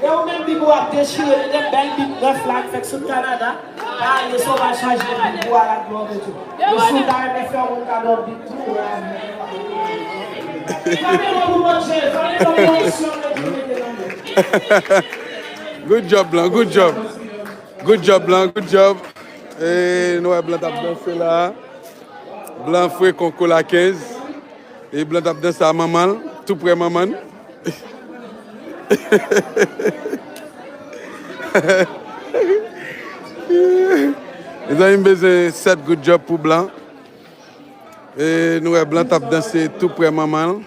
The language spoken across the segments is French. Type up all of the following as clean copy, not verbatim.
Eu même bi bo ap déchiré des belles big de flag fait sur Canada. Ah, les sauvages changent de bois la gloire de tout. Le soudan est fait un cadeau big tout. Good job, Blanc, good job. Good job, Blanc, good job. Et nous avons Blanc a dansé là. Blanc fait concours à 15. Et Blanc a dansé à maman, tout près maman. Ils ont besoin 7 good job pour Blanc. Et nous avons Blanc a dansé tout près maman.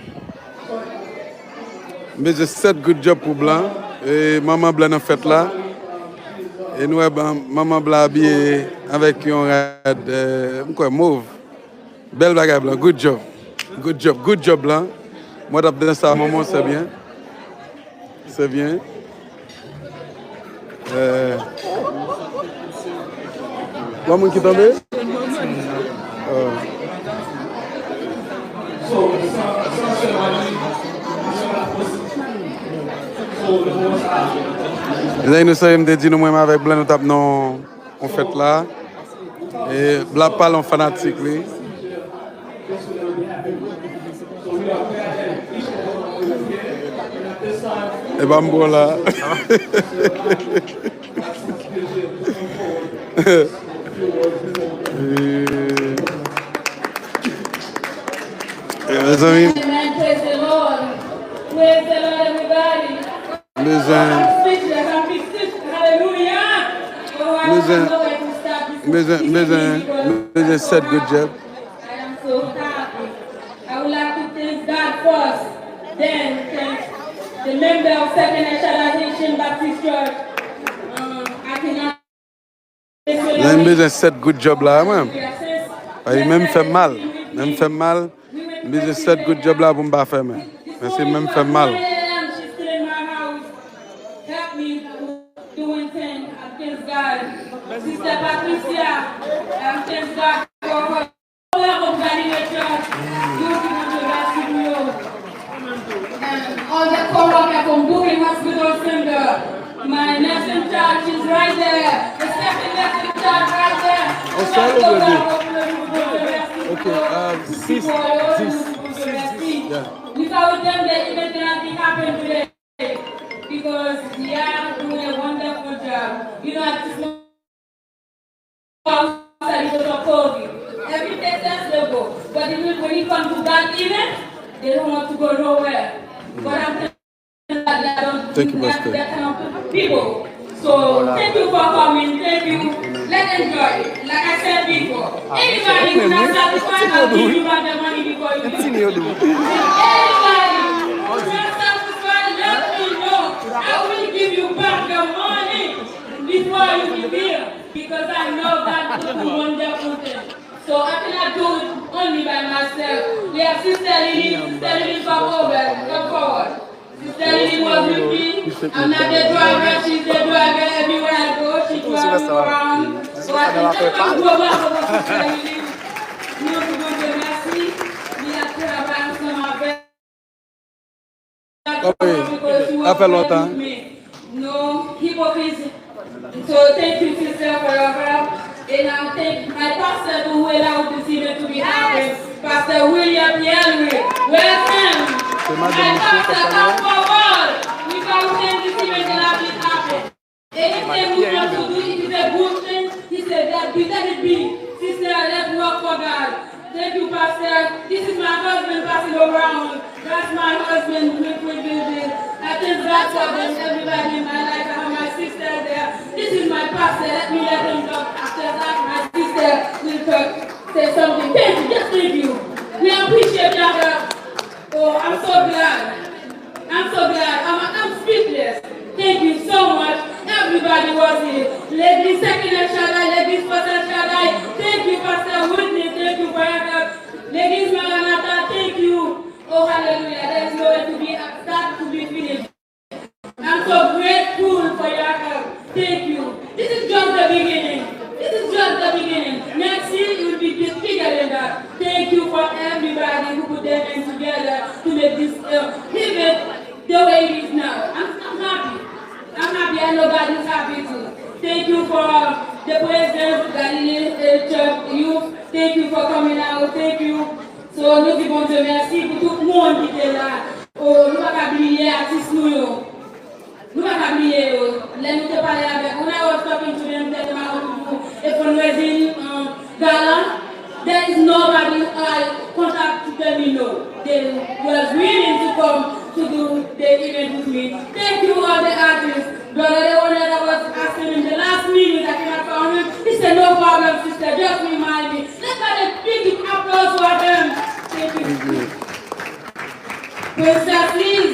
Mais j'ai 7 good job pour Blanc. Et maman Blanc en fait là. Et nous avons maman Blanc habillée avec un red mauve. Belle bagarre Blanc, good job. Good job, good job Blanc. Moi j'ai dansé à maman, c'est bien. C'est bien. Bon, mon qui est tombé? Là, nous sommes dit nous avec Blanc, nous tapons en fait là. Et Blanc parle en fanatique. Lui. Et Bambo là. Mes amis. Mes 7 good job. member of Second Haitian Baptist Church. I cannot. J'ai besoin de 7 good job là, même. Même fait mal. Même fait mal. J'ai besoin de 7 good job là pour me pas faire mal. Mais c'est même fait mal. She's still in my house. Help me doing things. I thank God. Sister Patricia, I thank God for her. All of all the co-workers from Booking Hospital Center. My nursing charge is right there. The second nursing charge right there. Oh, sorry, okay, 6. Yeah. Without them, the event cannot happen today. Because they are doing a wonderful job. You know, at this moment, every day that's the go. But even when you come to that event, they don't want to go nowhere. But I'm telling you that they don't Thank you, that Pastor. kind of people. So thank you for coming. Thank you. Let's enjoy it. Like I said before, anybody who's not satisfied, I'll give you back the money before you leave. Anybody who's not satisfied, let me know. I will give you back the money before you leave here. Because I know God will do wonderful things. So I cannot do it only by myself. We have Sister Lily come forward. Sister Lily was with me. I'm not the driver, she's the driver everywhere I go. She drives around. So I can never go back over Sister Lily. Nous vous remercie. Il a travaillé ensemble avec. Ça fait longtemps. No hypocrisy. So thank you, sister, for your help. And I thank my pastor who allowed this event to be happening, Pastor William Henry. Welcome. My pastor come forward. Without him, this event cannot be happening. Anything we want to do, it is a good thing. He said that let it be. Sister, let's work for God. Thank you, Pastor. This is my husband passing around. That's my husband with building. I thank God for them, everybody in my life. I have my sister there. This is my pastor. Let me let him talk. After that, my sister will say something. Thank you. Just thank you. We appreciate that. Oh, I'm so glad. I'm so glad. I'm speechless. Thank you so much. Everybody was here. Ladies, second Shaddai, ladies, first Shaddai. Thank you, Pastor Whitney. Thank you for your help. Ladies, Maranatha, thank you. Oh, hallelujah. There is nowhere to be start to be finished. I'm so grateful for your help. Thank you. This is just the beginning. This is just the beginning. Next year, it will be bigger than that. Thank you for everybody who put their hands together to make this event the way it is now. I'm happy. I'm happy. I know God is happy too. Thank you for the president of Galilee Church Youth. Thank you for coming out. Thank you. So, nous disons Dieu merci pour tout le monde qui était là. Oh, nous ne pouvons pas oublier l'artiste nous. Nous ne pouvons pas oublier. Là, nous te parler avec. On a was talking to them that if on wedding gala, there is nobody contact to tell me no. They was willing to come to do the event with me. Thank you all the artists. Brother, the one that I was asking in the last minute, I cannot find him. He said, no problem, sister, just remind me. Let's have a big applause for them. Thank you. Princess Liz,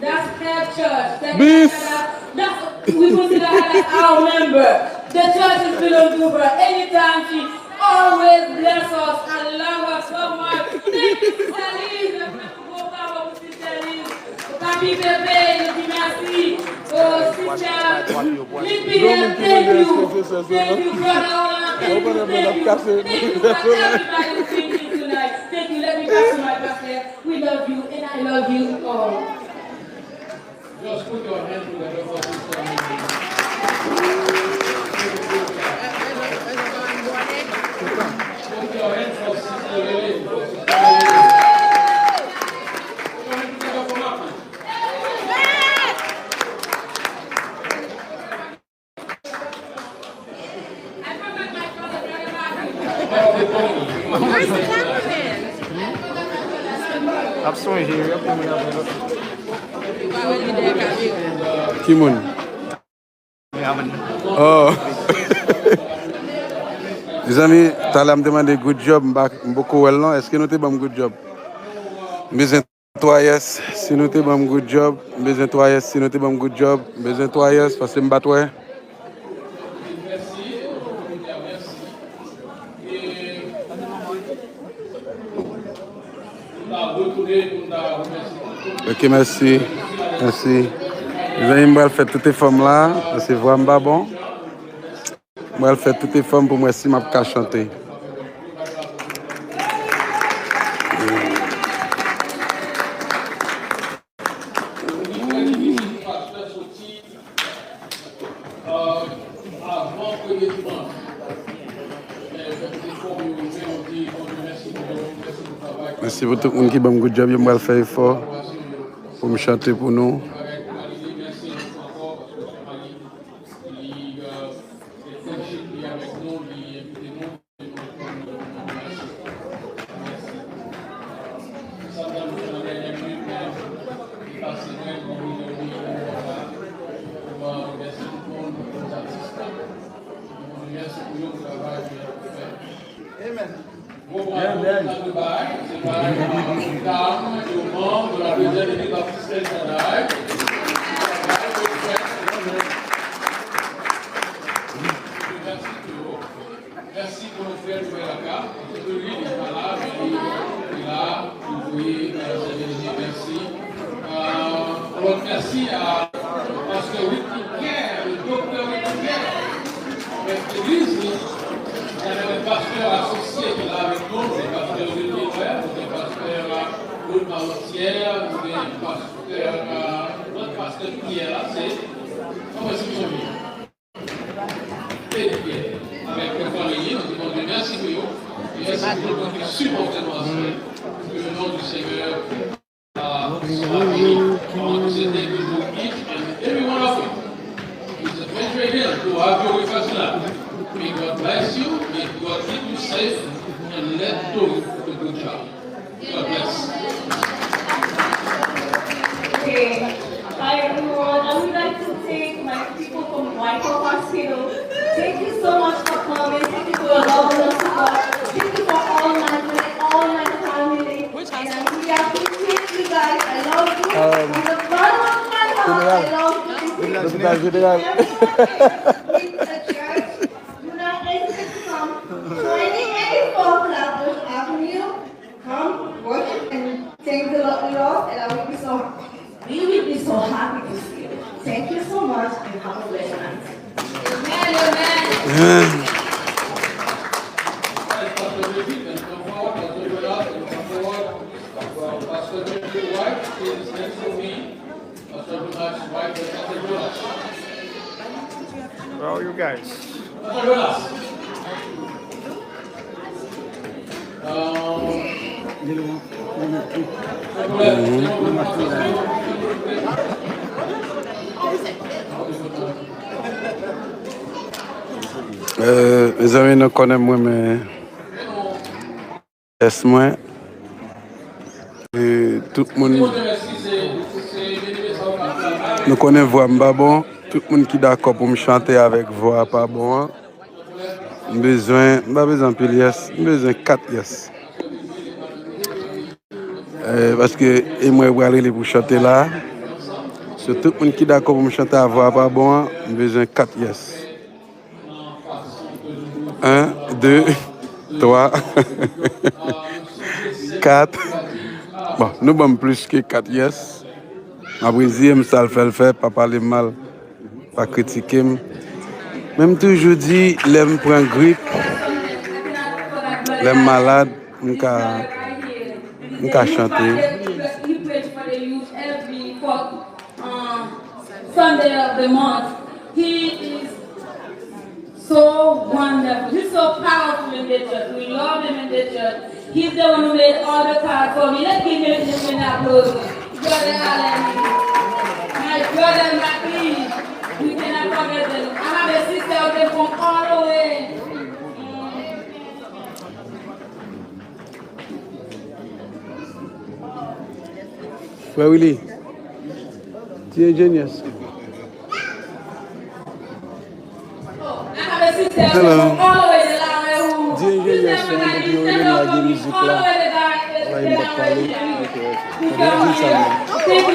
that's her church. That's, we consider her as our member. The church is belong to her. Anytime she always bless us. I love her so much. Thank you, Sister Liz. Papi Bébé, je dis merci. Oh, sister, Limpia, thank you. Thank you, brother. Thank you for everybody who came in tonight. Thank you. Let me pass to my pastor. We love you, and I love you all. Just put your hands together for Sister Liz. Put your hands for Sister Liz. Qui moun? Oh. Les amis, tu as me demandé good job, beaucoup well non. Est-ce que nous te bon good job? Mais 3 yes, si nous te bon good job, besoin 3 yes, si nous te bon good job, besoin 3 yes parce que me battre. Merci, merci. Et on a retourné, on a remercié. Ok, merci. Merci. Les amis, je vais faire toutes les femmes là, c'est vraiment bon. Je vais faire toutes les femmes pour moi si je peux chanter. Merci pour tout le monde qui fait un good job. Je vais faire effort pour me chanter pour nous. Merci pour nos frères de Belaka. Lui, il est malade, il est là, merci. Alors, merci à Pasteur Whittier, le docteur Whittier. Avec l'église, il y avait un pasteur associé qui est là avec nous, c'est le pasteur Whittier, c'est le pasteur Claude Marotière, c'est notre pasteur qui est là, c'est. Comment est-ce qu'ils sont venus? Avec le famille, nous demandons merci pour vous. Merci pour vous qui supportez nous ensemble. Que le nom du Seigneur soit béni. On nous aide toujours each and every one of you. It's a pleasure again to have you with us now. May God bless you. May God keep you safe and let do the good job. God bless. Okay. Hi everyone. I would like to thank my people from Blanc Hospital. Thank you so much for coming. Thank you for your love and support. Thank you for all my family. And I really appreciate you guys. I love you. From the bottom of my heart, I love you. With the church, do not hesitate to come. 2884 Flatbush Avenue. Come, worship, and thank the Lord with us. And we will be so happy to see you. Thank you so much and have a blessed night. Amen. Where are you guys? Les amis, nous connaissons moi, mais laisse-moi. Tout le monde nous connaît voix pas bon. Tout le monde qui est d'accord pour me chanter avec voix pas bon. Pas besoin de yes, besoin 4 yes. Parce que moi je vais aller pour chanter là. Sur tout le monde qui est d'accord pour me chanter à voix pas bon, besoin 4 yes. 1, 2, 3, 4. Bon, nous avons plus que 4 yes. Après, ça le fait, pas parler mal, pas critiquer. Même toujours dit, l'aime prend grippe, l'aime malade, on peut chanter. Sunday of the month. He is so wonderful. He's so powerful in the church. We love him in the church. He's the one who made all the cards for me. Let's give him an applause. Brother Allen. My brother McLean. We cannot forget them. I have a sister out there from all the way. Where Willie? Dear genius. Hello. Dear genius, Thank you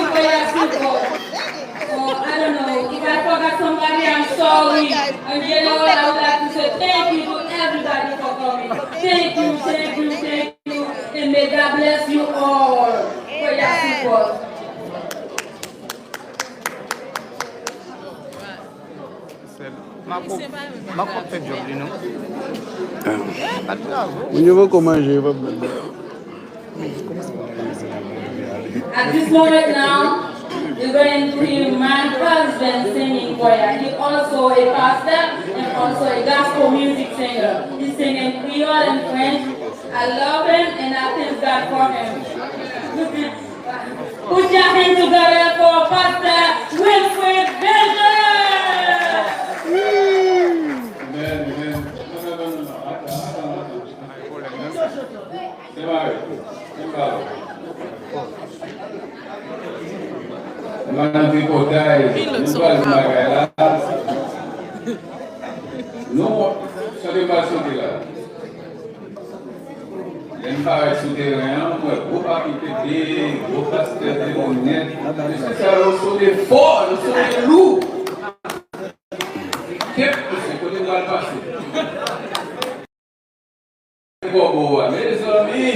for your support. I don't know, if I forgot somebody, I'm sorry. And you know what, I would like to say thank you to everybody for coming. Thank you, thank you, thank you. And may God bless you all for your support. At this moment now, we're going to hear my husband singing choir. He's also a pastor and also a gospel music singer. He's singing Creole and French. I love him and I thank God for him. Put your hands together for Pastor Wilfred Belger. Non, ça ne pas sauter là. Il y a une parole souterrain, gros papier, gros pasteur, des monnettes. Ça va sauter fort, le sauter lourd. Qu'est-ce que c'est qu'on va le passer? Mes amis,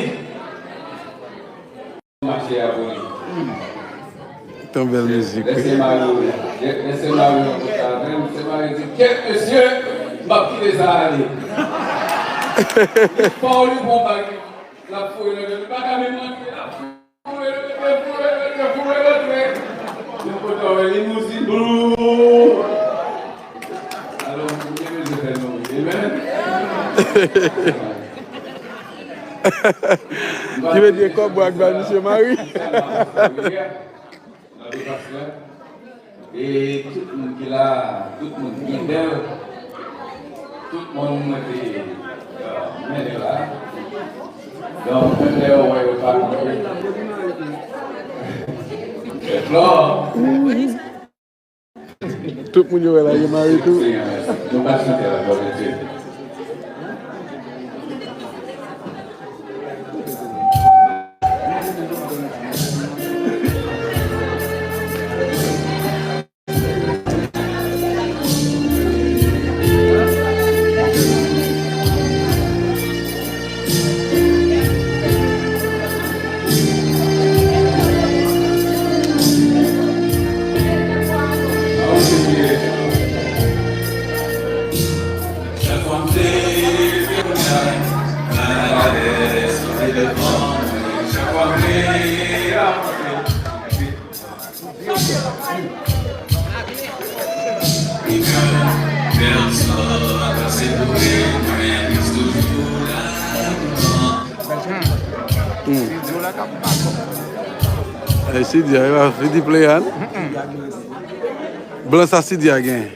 marcher à vous. Tant belle musique. Laissez-moi dire, quel monsieur m'a pris les années. Pas le bon baguette. La fouille, le pas qu'à me manquer. La fouille, le limousine blue. Alors, vous pouvez me faire nom. Amen. Tu veux dire quoi, Boagba, monsieur Marie? Et tout le monde qui est là, tout le monde qui est là, tout le monde qui est là. Donc, on est au royaume. Tout le monde est là, il est marié tout. Nous passons à la gloire de Dieu. Sidi, il va faire du play. Blanc, ça Sidi a gagné.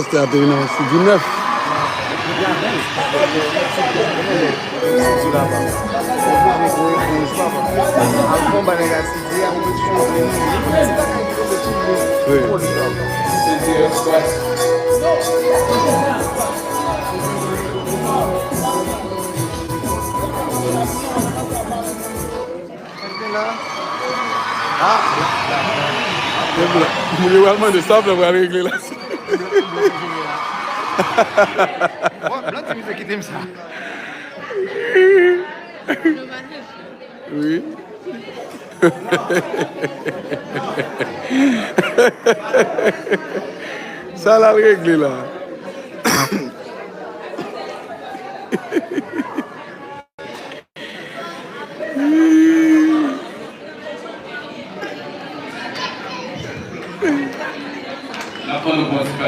C'était à terminer, c'est du 9. Vous voulez vraiment de sable pour régler là. Blanc, tu me quitter ça. Oui. Ça l'a réglé là.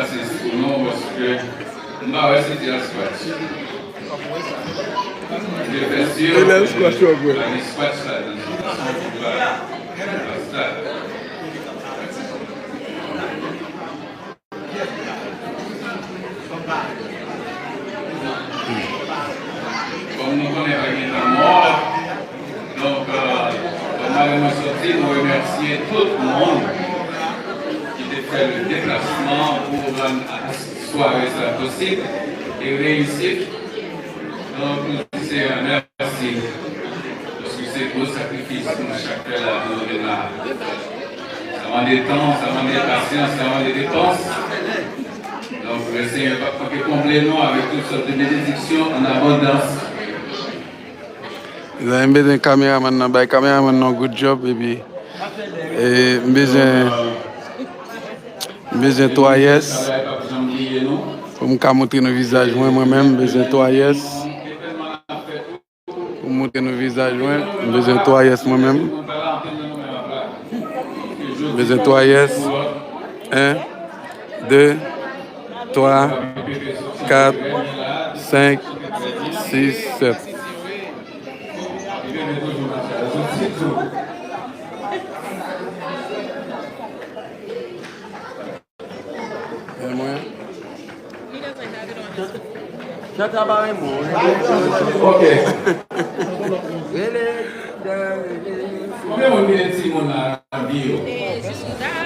passer sur nous parce que moi, c'était un squat. Je fais sûr que les squats là, comme nous connaissons la mort, donc on a sorti, nous remercier tout le monde qui a fait le déplacement pour rendre la soirée ça possible et réussir. Donc nous disons merci parce que c'est gros sacrifice pour chacun là de là. Ça demande des temps, ça demande des patience, ça demande des dépenses. Donc le Seigneur va combler nous avec toutes sortes de bénédictions en abondance. Vous avez besoin de caméraman, le caméraman a un good job, baby. Et besoin de toi, yes. Pour me montrer nos visages, moi-même, besoin de toi, yes. Pour montrer nos visages, besoin de toi, yes, moi-même. Besoin de toi, yes. 1, 2, 3, 4, 5, 6, 7. Ok. Combien de petits monde a bio?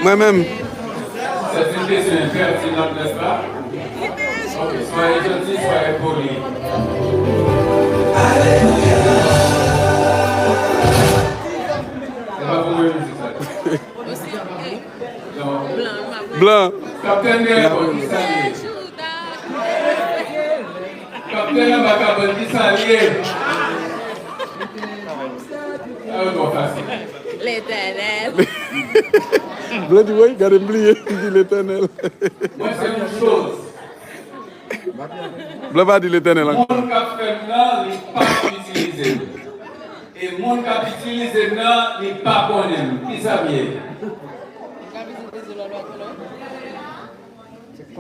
Moi-même. C'est une question impertinente, n'est-ce pas? Ok, soyez gentils, soyez polis. C'est pas pour moi, c'est ça. Blanc. Capitaine Néron, qui s'allie. Capitaine Néron, qui s'allie. Ah, non, facile. L'éternel. Blanc dit oui, il a oublié, il dit l'éternel. Moi, c'est une chose. Blanc va dire l'éternel encore. Mon cap fait là, il n'est pas utilisé. Et mon cap utilisé là, il n'est pas connu. Qui s'habille?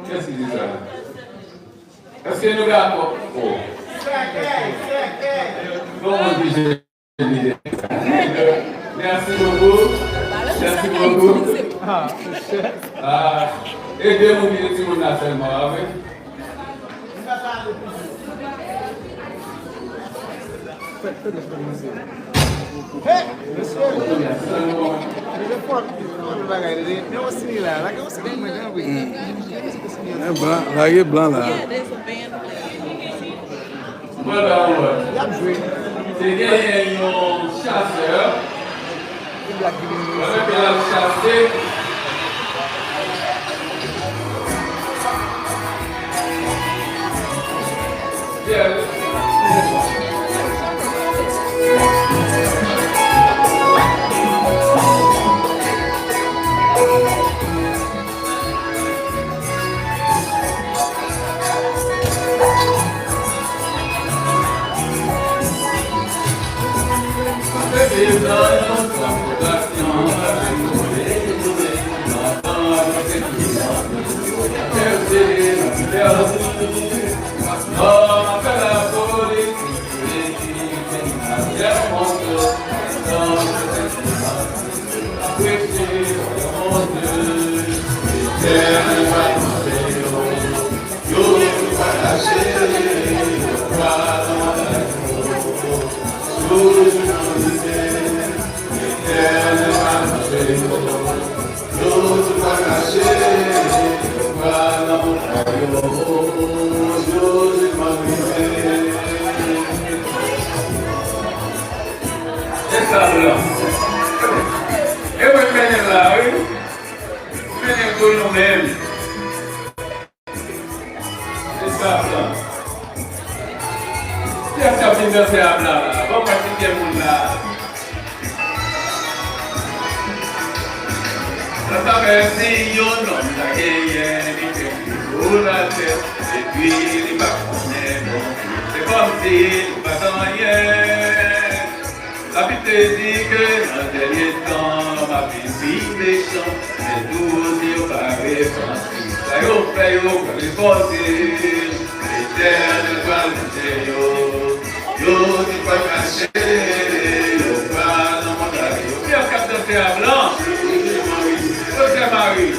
Qu'est-ce qu'il dit ça? Est-ce que nous d'accord? Comment on dit? Merci beaucoup. Merci beaucoup. Aidez-moi à dire mon affaire, avec. Là, il est blanc là. Voilà, c'est bien un chasseur. Avec la chasser. fait les porter, l'éternel va le dire, yo, tu vas cacher, yo, pas dans mon avis. Qui a capté à blanc? C'est Marie.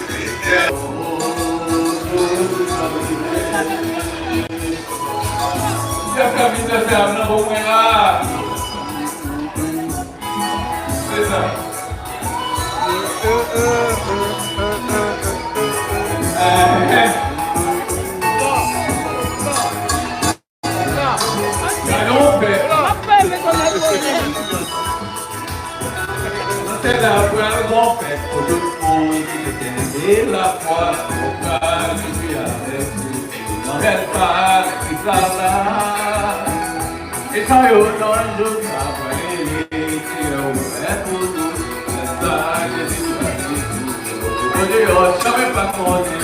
Qui a capté à blanc pour moi? C'est ça. C'est la première grande fête pour tout le monde qui était la foi au cas je suis avec vous. N'en reste pas qui s'arrête. Et quand il y a autant de jours qui m'avaient qui est ouvert pour nous, c'est ça que je suis avec vous. Aujourd'hui, je ne savais pas compter.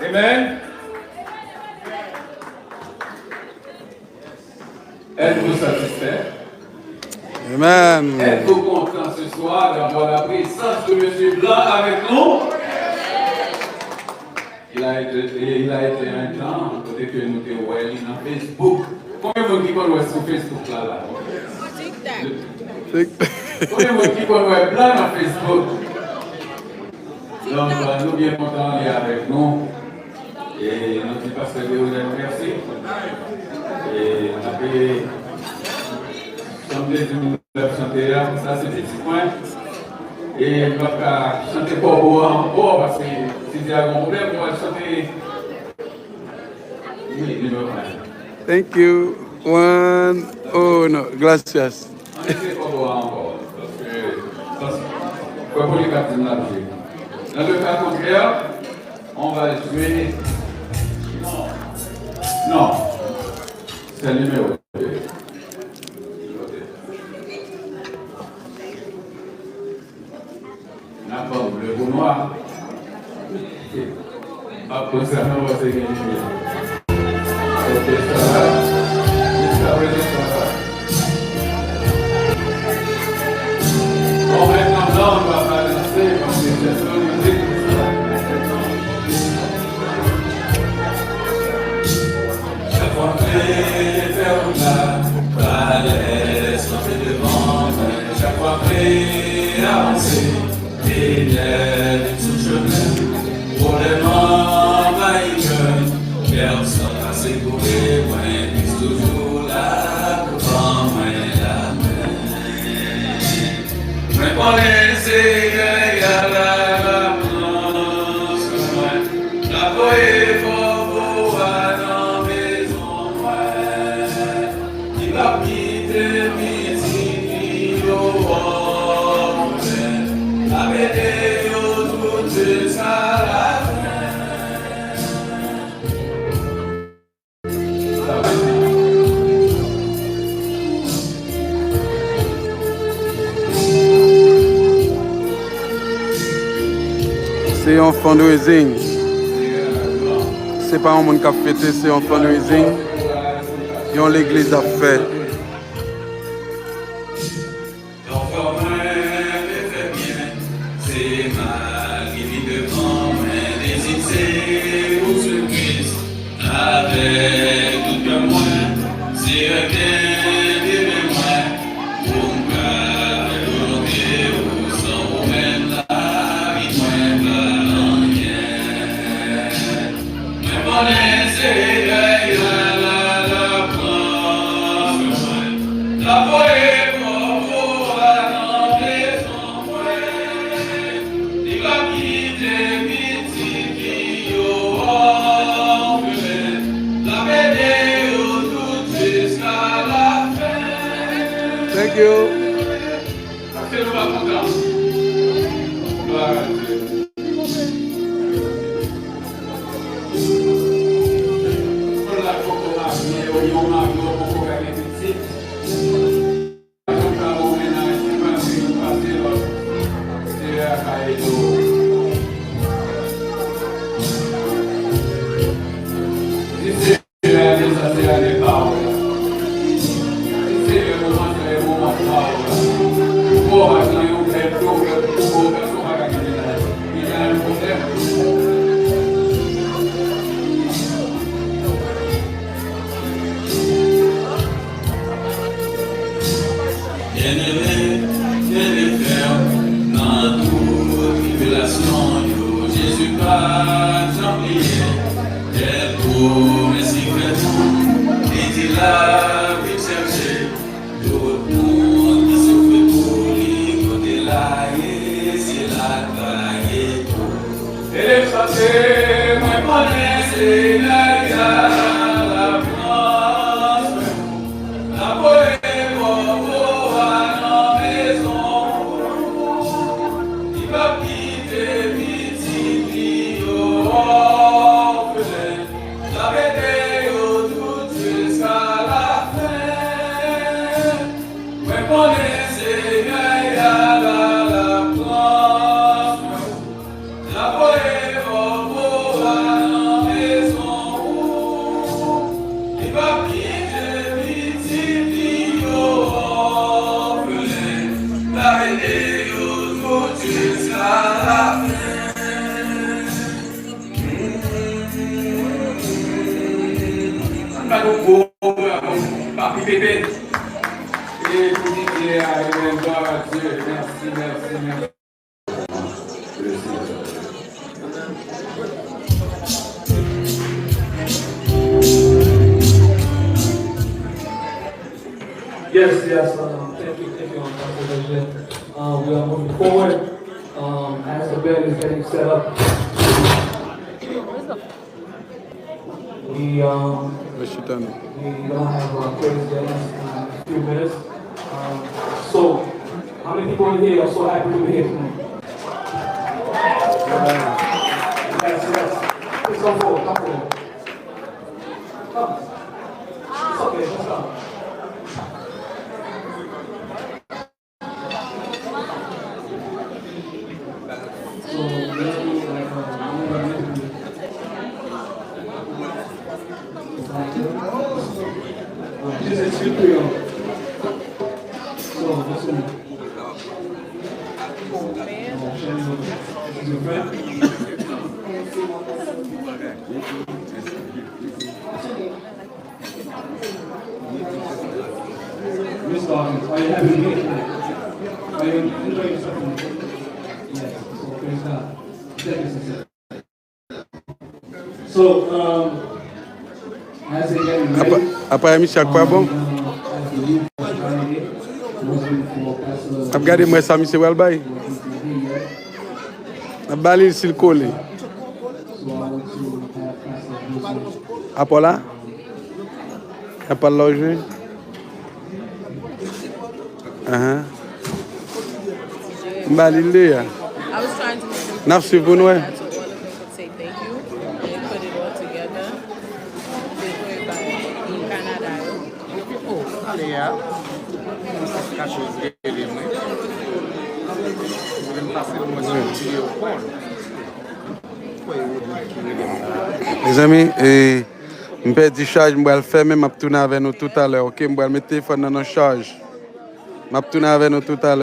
Amen. Êtes-vous satisfait? Amen. Êtes-vous content ce soir d'avoir la présence de M. Blanc avec nous? Il a été un temps, côté que nous étions dans Facebook. Combien de monde qui connaissent sur Facebook là? Combien de monde qui connaissent Blanc dans Facebook? Donc, nous bien contents d'être avec nous. Et notre pasteur Deronette, merci. Et on a fait chanter chanter là, ça c'est petit point. Et on va chanter pas beau encore parce que si il y a un problème, on va chanter. Oui, numéro 1. Thank you. One. Oh no, gracias. On ne sait pas beau encore parce que pour les capitaines là. Dans le cas contraire, on va jouer. Non, c'est le numéro 2. La forme, le beau noir. ça, non, c'est gagné. Ok, ça va. Jusqu'à présent, ça va. Bon, maintenant, là, on va balancer parce que c'est ça, musique. Chaque fois que faire la palette, sauter devant, chaque fois que avancer, et l'aide tout chemin, pour les membres, personne n'a sécuré, moi, plus toujours là, pour prendre la main. Mais pour les égales, à la France, la poésie, pour la maison, qui va quitter midi, la BD, tout ça, la c'est un fundraising. C'est pas un monde qui a fêté, c'est un fundraising. Et on l'église a fait. C'est ma vie devant mes désirs, c'est pour ce Christ. Avec tout le moins, c'est un bien de moi. Pour me faire volonté, ou sans vous-même la vie, moi, mais mon essai, la France, la poésie, pour la maison, il va quitter midi, la BD, tout jusqu'à la fin. Thank you. Parce que nous va content. Gloire à Dieu. Yes, thank you, Pastor President. We are moving forward as the band is getting set up. We gonna have praise dance in a few minutes. So, how many people in here are so happy to be here tonight? Yes. Please come forward, Come. It's okay, let's go. c'est surpris. So, Miss Dawkins, are you happy to be here? Are you enjoying something? Yes, so praise God. Thank you, sister. So, as they get ready, Après, Michel, quoi bon? Regardez moi ça, monsieur Welbay. La balle s'il collé. Après là? Après loger. Balle il est. I was trying to make them N'a pas suivi nous. say thank you. They put it all together. They put it by in Canada. Oh, allez, hein. Les amis, je vais dire charge, je vais le faire, mais je vais tourner avec nous tout à l'heure. Ok, je vais mettre le téléphone dans la charge. Je vais tourner avec nous tout à l'heure.